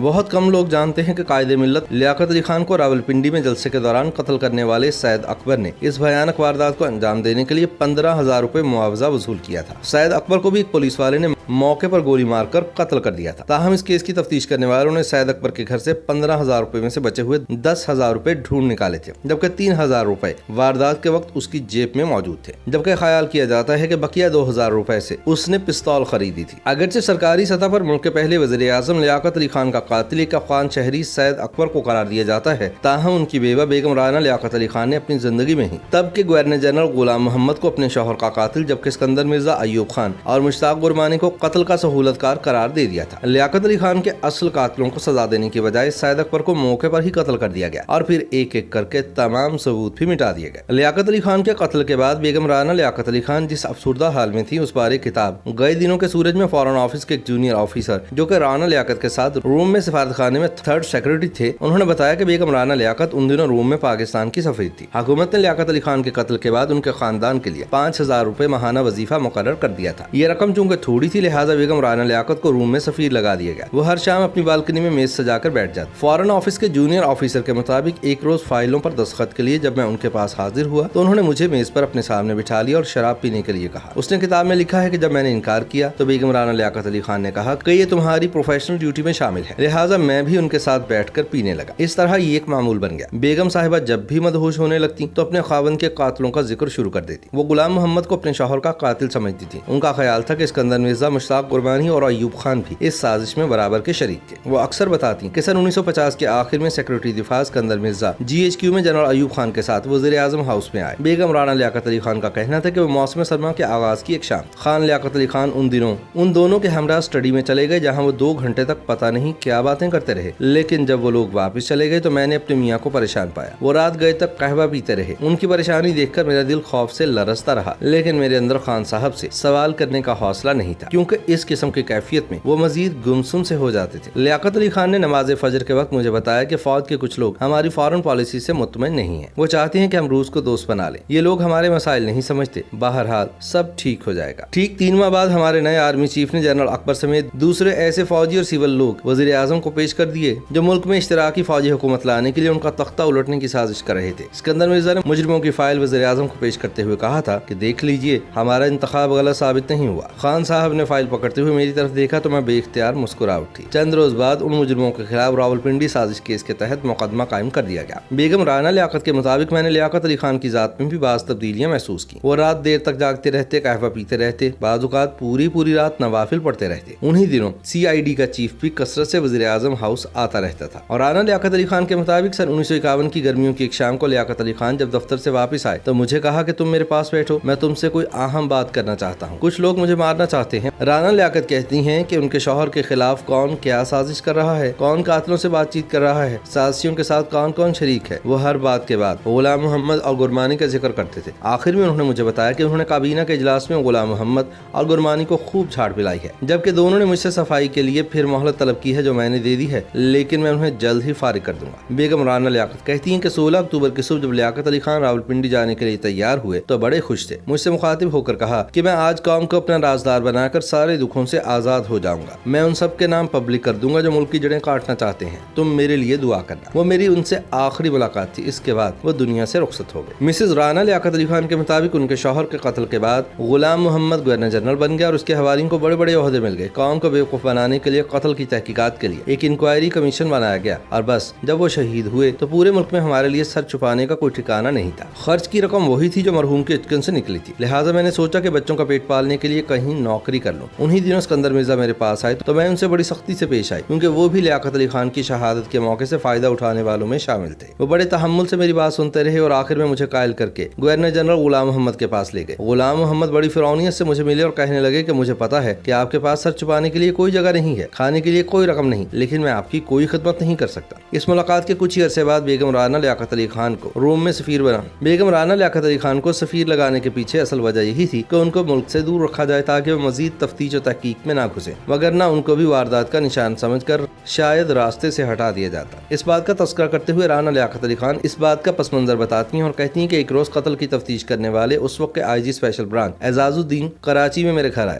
بہت کم لوگ جانتے ہیں کہ قائد ملت لیاقت علی خان کو راولپنڈی میں جلسے کے دوران قتل کرنے والے سید اکبر نے اس بھیانک واردات کو انجام دینے کے لیے 15,000 روپے معاوضہ وصول کیا تھا۔ سید اکبر کو بھی ایک پولیس والے نے موقع پر گولی مار کر قتل کر دیا تھا۔ تاہم اس کیس کی تفتیش کرنے والوں نے سید اکبر کے گھر سے 15,000 روپے میں سے بچے ہوئے 10,000 روپے ڈھونڈ نکالے تھے، جبکہ 3,000 روپے واردات کے وقت اس کی جیب میں موجود تھے، جبکہ خیال کیا جاتا ہے کہ بقیہ 2,000 روپے سے اس نے پستول خریدی تھی۔ اگرچہ سرکاری سطح پر ملک کے پہلے وزیر اعظم لیاقت علی خان کا قاتل ایک افغان شہری سید اکبر کو قرار دیا جاتا ہے، تاہم ان کی بیوہ بیگم رانا لیاقت علی خان نے اپنی زندگی میں ہی تب کے گورنر جنرل غلام محمد کو اپنے شوہر کا قاتل، جبکہ اسکندر مرزا ایوب خان اور مشتاق گرمانی کو قتل کا سہولت کار قرار دے دیا تھا۔ لیاقت علی خان کے اصل قاتلوں کو سزا دینے کی بجائے سید اکبر کو موقع پر ہی قتل کر دیا گیا اور پھر ایک ایک کر کے تمام ثبوت بھی مٹا دیے گئے۔ لیاقت علی خان کے قتل کے بعد بیگم رانا لیاقت علی خان جس افسردہ حال میں تھی، اس بارے کتاب گئے دنوں کے سورج میں فارن آفس کے ایک جونیئر آفیسر جو کہ رانا لیاقت کے ساتھ روم میں سفارت خانے میں 3rd سیکرٹری تھے، انہوں نے بتایا کہ بیگم رانا لیاقت ان دنوں روم میں پاکستان کی سفیر تھی۔ حکومت نے لیاقت علی خان کے قتل کے بعد ان کے خاندان کے لیے 5,000 روپے ماہانہ وظیفہ مقرر کر دیا تھا۔ یہ رقم چونکہ تھوڑی تھی، لہٰذا بیگم رانا لیاقت کو روم میں سفیر لگا دیا گیا۔ وہ ہر شام اپنی بالکنی میں میز سجا کر بیٹھ جاتی۔ فارن آفس کے جونیئر آفیسر کے مطابق ایک روز فائلوں پر دستخط کے لیے جب میں ان کے پاس حاضر ہوا تو انہوں نے مجھے میز پر اپنے سامنے بٹھا لیا اور شراب پینے کے لیے کہا۔ اس نے کتاب میں لکھا ہے کہ جب میں نے انکار کیا تو بیگم رانا لیاقت علی خان نے کہا کہ یہ تمہاری پروفیشنل ڈیوٹی میں شامل ہے، لہٰذا میں بھی ان کے ساتھ بیٹھ کر پینے لگا۔ اس طرح یہ ایک معمول بن گیا۔ بیگم صاحبہ جب بھی مدہوش ہونے لگتی تو اپنے خاوند کے قاتلوں کا ذکر شروع کر دیتی۔ وہ غلام محمد کو اپنے شوہر کا قاتل سمجھتی تھی۔ ان کا خیال تھا کہ اسکندر مرزا، مشتاق گربانی اور ایوب خان بھی اس سازش میں برابر کے شریک تھے۔ وہ اکثر بتاتی کہ سن 1950 کے آخر میں سیکرٹری دفاع اسکندر مرزا GHQ میں جنرل ایوب خان کے ساتھ وزیر اعظم ہاؤس میں آئے۔ بیگم رانا لیاقت علی خان کا کہنا تھا کہ وہ موسم سرما کے آغاز کی ایک شام خان لیاقت علی خان ان دنوں ان دونوں کے ہمراہ اسٹڈی میں چلے گئے، جہاں وہ 2 گھنٹے تک پتہ نہیں کیا باتیں کرتے رہے، لیکن جب وہ لوگ واپس چلے گئے تو میں نے اپنے میاں کو پریشان پایا۔ وہ رات گئے تک قہوہ پیتے رہے۔ ان کی پریشانی دیکھ کر میرا دل خوف سے لرزتا رہا، لیکن میرے اندر خان صاحب سے سوال کرنے کا حوصلہ نہیں تھا، کیونکہ اس قسم کی کیفیت میں وہ مزید گمسم سے ہو جاتے تھے۔ لیاقت علی خان نے نماز فجر کے وقت مجھے بتایا کہ فوج کے کچھ لوگ ہماری فارن پالیسی سے مطمئن نہیں ہیں۔ وہ چاہتے ہیں کہ ہم روس کو دوست بنا لیں۔ یہ لوگ ہمارے مسائل نہیں سمجھتے۔ بہرحال سب ٹھیک ہو جائے گا۔ ٹھیک 3 ماہ بعد ہمارے نئے آرمی چیف نے جنرل اکبر سمیت دوسرے ایسے فوجی اور سول لوگ وزیر اعظم کو پیش کر دیے جو ملک میں اشتراکی فوجی حکومت لانے کے لیے ان کا تختہ الٹنے کی سازش کر رہے تھے۔ اسکندر مرزا نے مجرموں کی فائل وزیر اعظم کو پیش کرتے ہوئے کہا تھا کہ دیکھ لیجئے، ہمارا انتخاب غلط ثابت نہیں ہوا۔ خان صاحب نے فائل پکڑتے ہوئے میری طرف دیکھا تو میں بے اختیار مسکرا اٹھی۔ چند روز بعد ان مجرموں کے خلاف راولپنڈی سازش کیس کے تحت مقدمہ قائم کر دیا گیا۔ بیگم رانا لیاقت کے مطابق میں نے لیاقت علی خان کی ذات میں بھی بعض تبدیلیاں محسوس کی۔ وہ رات دیر تک جاگتے رہتے، قہوہ پیتے رہتے، بعض اوقات پوری رات نوافل پڑھتے رہتے۔ انہی دنوں CID کا چیف بھی کثرت سے وزیر اعظم ہاؤس آتا رہتا تھا۔ اور رانا لیاقت علی خان کے مطابق سن 1951 کی گرمیوں کی ایک شام کو لیاقت علی خان جب دفتر سے واپس آئے تو مجھے کہا کہ تم میرے پاس بیٹھو، میں تم سے کوئی اہم بات کرنا چاہتا ہوں۔ کچھ لوگ مجھے مارنا چاہتے ہیں۔ رانا لیاقت کہتی ہیں کہ ان کے شوہر کے خلاف کون کیا سازش کر رہا ہے، کون قاتلوں سے بات چیت کر رہا ہے، سازشیوں کے ساتھ کون کون شریک ہے۔ وہ ہر بات کے بعد غلام محمد اور گرمانی کا ذکر کرتے تھے۔ آخر میں انہوں نے مجھے بتایا کہ انہوں نے کابینہ کے اجلاس میں غلام محمد اور گرمانی کو خوب جھاڑ پلائی ہے، جبکہ دونوں نے مجھ سے صفائی کے لیے پھر مہلت طلب کی ہے جو میں نے دے دی ہے، لیکن میں انہیں جلد ہی فارغ کر دوں گا۔ بیگم رانا لیاقت کہتی ہیں کہ 16 اکتوبر کی صبح جب لیاقت علی خان راولپنڈی جانے کے لیے تیار ہوئے تو بڑے خوش تھے۔ مجھ سے مخاطب ہو کر کہا کہ میں آج قوم کو اپنا رازدار بنا کر سارے دکھوں سے آزاد ہو جاؤں گا۔ میں ان سب کے نام پبلک کر دوں گا جو ملک کی جڑیں کاٹنا چاہتے ہیں۔ تم میرے لیے دعا کرنا۔ وہ میری ان سے آخری ملاقات تھی، اس کے بعد وہ دنیا سے رخصت ہو گئے۔ مسز رانا لیاقت علی خان کے مطابق ان کے شوہر کے قتل کے بعد غلام محمد گورنر جنرل بن گیا اور اس کے حواریوں کو بڑے بڑے عہدے مل گئے۔ قوم کو بیوقوف بنانے کے لیے قتل کی تحقیقات کے لیے ایک انکوائری کمیشن بنایا گیا اور بس جب وہ شہید ہوئے تو پورے ملک میں ہمارے لیے سر چھپانے کا کوئی ٹھکانہ نہیں تھا۔ خرچ کی رقم وہی تھی جو مرحوم کے اچکن سے نکلی تھی، لہٰذا میں نے سوچا کہ بچوں کا پیٹ پالنے کے لیے کہیں نوکری کر لوں۔ انہی دنوں اسکندر مرزا میرے پاس آئے تو میں ان سے بڑی سختی سے پیش آئی، کیونکہ وہ بھی لیاقت علی خان کی شہادت کے موقع سے فائدہ اٹھانے والوں میں شامل تھے۔ وہ بڑے تحمل سے میری بات سنتے رہے اور آخر میں مجھے قائل کر کے گورنر جنرل غلام محمد کے پاس لے گئے۔ غلام محمد بڑی فرعونیت سے مجھے ملے اور کہنے لگے کہ مجھے پتا ہے کہ آپ کے پاس سر چھپانے کے لیے کوئی جگہ نہیں ہے، کھانے کے لیے کوئی رقم نہیں، لیکن میں آپ کی کوئی خدمت نہیں کر سکتا۔ اس ملاقات کے کچھ ہی عرصے بعد بیگم رانا لیاقت علی خان کو روم میں سفیر بنا۔ بیگم رانا لیاقت علی خان کو سفیر لگانے کے پیچھے اصل وجہ یہی تھی کہ ان کو ملک سے دور رکھا جائے تاکہ وہ مزید تفتیش و تحقیق میں نہ گھسیں، وگرنہ ان کو بھی واردات کا نشان سمجھ کر شاید راستے سے ہٹا دیا جاتا۔ اس بات کا تذکرہ کرتے ہوئے رانا لیاقت علی خان اس بات کا پس منظر بتاتی ہیں اور کہتی ہیں کہ ایک روز قتل کی تفتیش کرنے والے اس وقت کے IG اسپیشل برانچ اعزاز الدین کراچی میں میرے گھر آئے۔